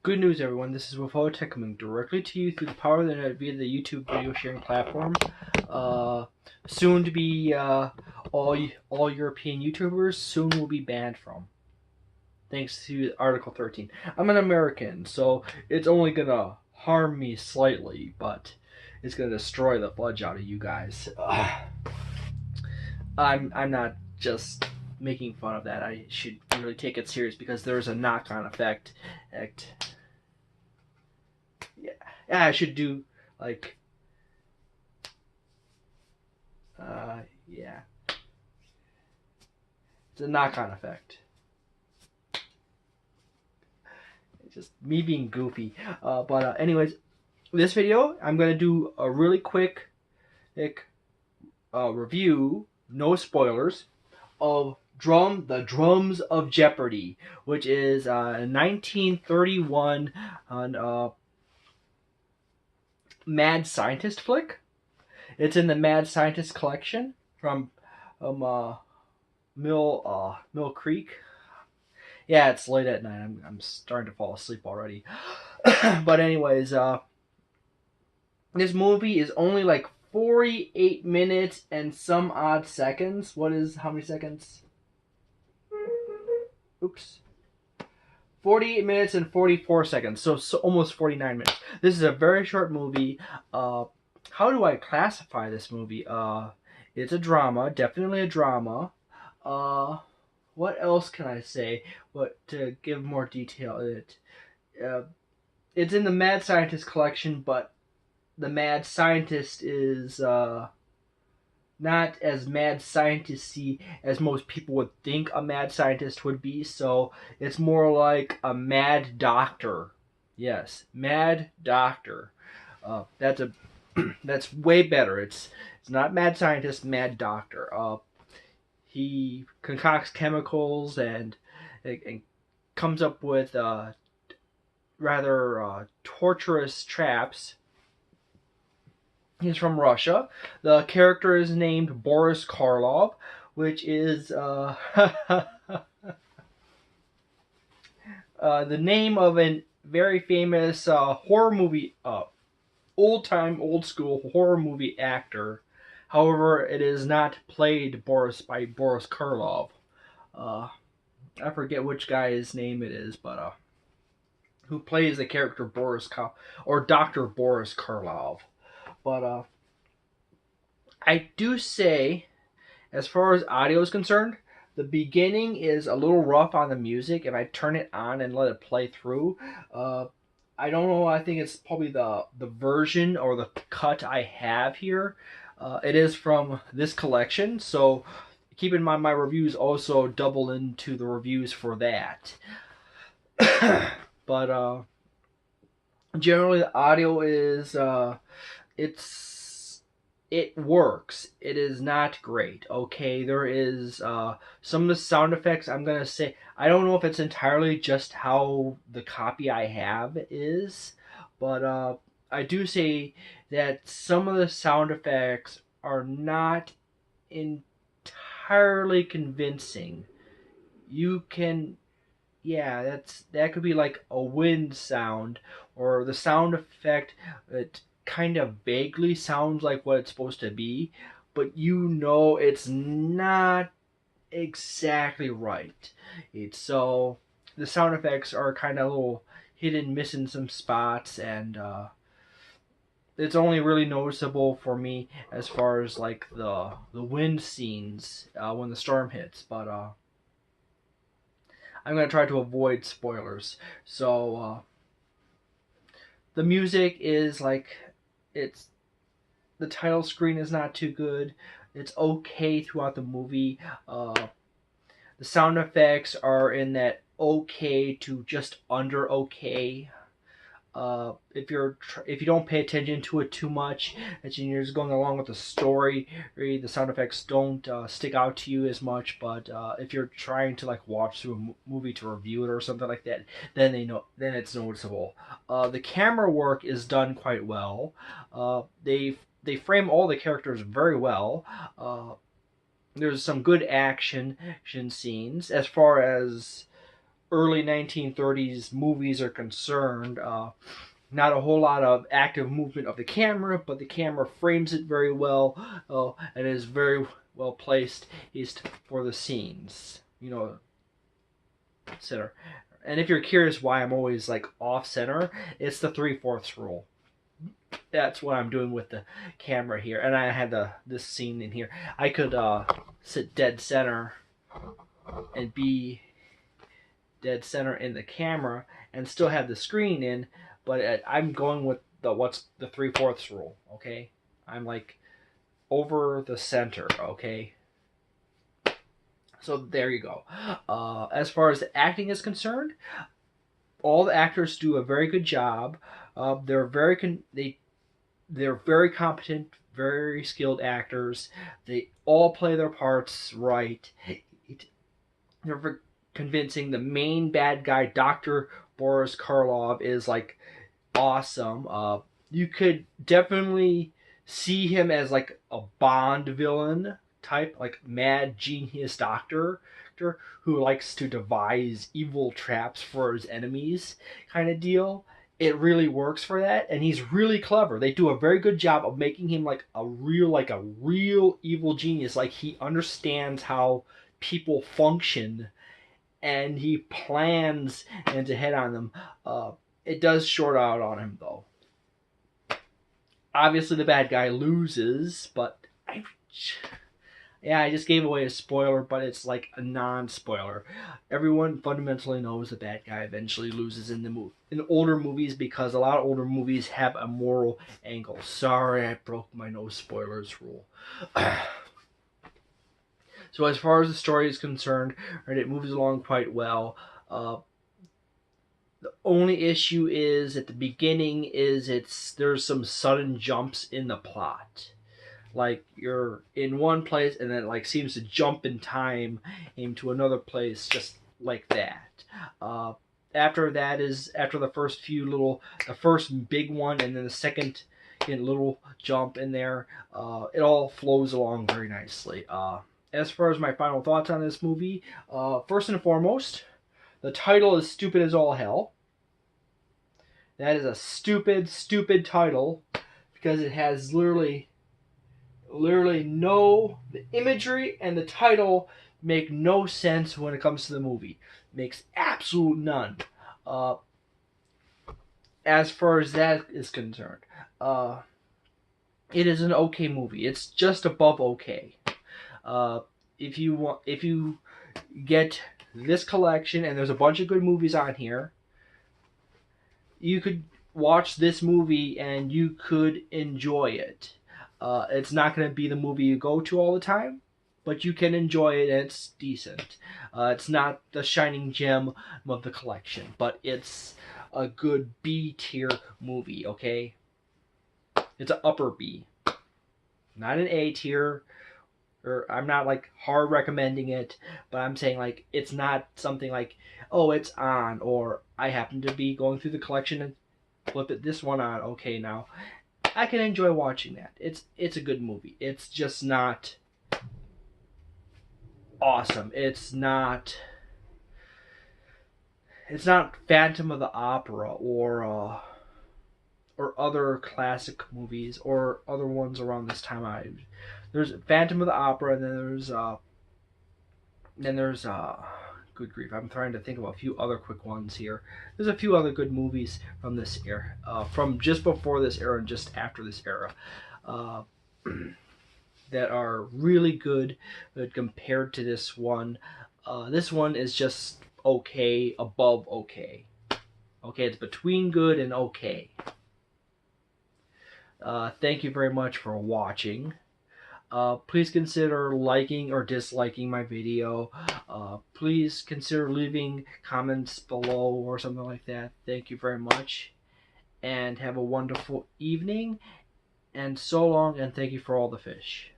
Good news, everyone. This is Tech coming directly to you through the power of the internet via the YouTube video sharing platform. Soon to be all European YouTubers soon will be banned from, thanks to Article 13. I'm an American, so it's only gonna harm me slightly, but it's gonna destroy the fudge out of you guys. I'm not just making fun of that. I should really take it serious because there's a knock-on effect. Yeah, I should do like yeah. It's a knock-on effect. It's just me being goofy. But anyways, this video I'm gonna do a really quick review, no spoilers, of the Drums of Jeopardy, which is a 1931 mad scientist flick. It's in the Mad Scientist collection from Mill Creek. Yeah, it's late at night. I'm starting to fall asleep already. But anyways, this movie is only like 48 minutes and some odd seconds. How many seconds? Oops. 48 minutes and 44 seconds, so almost 49 minutes. This is a very short movie. How do I classify this movie? It's a drama, definitely a drama. What else can I say? What to give more detail? It's in the Mad Scientist collection, but the Mad Scientist is not as mad scientisty as most people would think a mad scientist would be. So it's more like a mad doctor. Yes, mad doctor. That's way better. It's not mad scientist, mad doctor. He concocts chemicals and comes up with rather torturous traps. He's from Russia. The character is named Boris Karloff, which is the name of a very famous horror movie, old school horror movie actor. However, it is not played by Boris Karloff. I forget which guy's name it is, but who plays the character or Dr. Boris Karloff. But I do say, as far as audio is concerned, the beginning is a little rough on the music. If I turn it on and let it play through, I don't know. I think it's probably the version or the cut I have here. It is from this collection, so keep in mind my reviews also double into the reviews for that. But generally, the audio is it works. It is not great. Okay, there is some of the sound effects. I'm gonna say I don't know if it's entirely just how the copy I have is, but I do say that some of the sound effects are not entirely convincing. You can, yeah, that could be like a wind sound or the sound effect. It kind of vaguely sounds like what it's supposed to be, but it's not exactly right. So the sound effects are kind of a little hit and miss in some spots, and it's only really noticeable for me as far as like the wind scenes when the storm hits. But I'm gonna try to avoid spoilers. So the music is like, the title screen is not too good. It's okay throughout the movie. The sound effects are in that okay to just under okay. If you don't pay attention to it too much, and you're just going along with the story, the sound effects don't stick out to you as much. But if you're trying to like watch through a movie to review it or something like that, then it's noticeable. The camera work is done quite well. They frame all the characters very well. There's some good action scenes. As far as early 1930s movies are concerned. Not a whole lot of active movement of the camera, but the camera frames it very well, and is very well placed for the scenes. You know, center. And if you're curious why I'm always like off center, it's the 3/4 rule. That's what I'm doing with the camera here. And I had this scene in here. I could sit dead center and be dead center in the camera and still have the screen in, but I'm going with what's the 3/4 rule. Okay, I'm like over the center. Okay. So there you go. As far as the acting is concerned, all the actors do a very good job. They're very competent, very skilled actors. They all play their parts right. They're very convincing. The main bad guy, Dr. Boris Karloff, is like awesome. You could definitely see him as like a Bond villain type, like mad genius doctor who likes to devise evil traps for his enemies kind of deal. It really works for that, and he's really clever. They do a very good job of making him like a real evil genius. Like he understands how people function, and he plans and to head on them. It does short out on him though. Obviously, the bad guy loses, but I just gave away a spoiler, but it's like a non-spoiler. Everyone fundamentally knows the bad guy eventually loses in older movies, because a lot of older movies have a moral angle. Sorry, I broke my no spoilers rule. So as far as the story is concerned, right, it moves along quite well. The only issue is at the beginning there's some sudden jumps in the plot. Like you're in one place and then it like seems to jump in time into another place just like that. After the first big one and then the second little jump in there, it all flows along very nicely. As far as my final thoughts on this movie, first and foremost, the title is stupid as all hell. That is a stupid title, because it has literally the imagery and the title make no sense when it comes to the movie. Makes absolute none. As far as that is concerned, it is an okay movie. It's just above okay. If you get this collection, and there's a bunch of good movies on here, you could watch this movie and you could enjoy it. It's not going to be the movie you go to all the time, but you can enjoy it and it's decent. It's not the shining gem of the collection, but it's a good B tier movie, okay? It's an upper B. Not an A tier. Or I'm not like hard recommending it, but I'm saying like it's not something like, oh, it's on, or I happen to be going through the collection and flip this one on. Okay, now I can enjoy watching that. It's a good movie. It's just not awesome. It's not Phantom of the Opera or other classic movies or other ones around this time. There's Phantom of the Opera, and then there's good grief, I'm trying to think of a few other quick ones here. There's a few other good movies from this era, from just before this era and just after this era, that are really good compared to this one. This one is just okay, above okay. Okay, it's between good and okay. Thank you very much for watching. Please consider liking or disliking my video. Please consider leaving comments below or something like that. Thank you very much. And have a wonderful evening. And so long, and thank you for all the fish.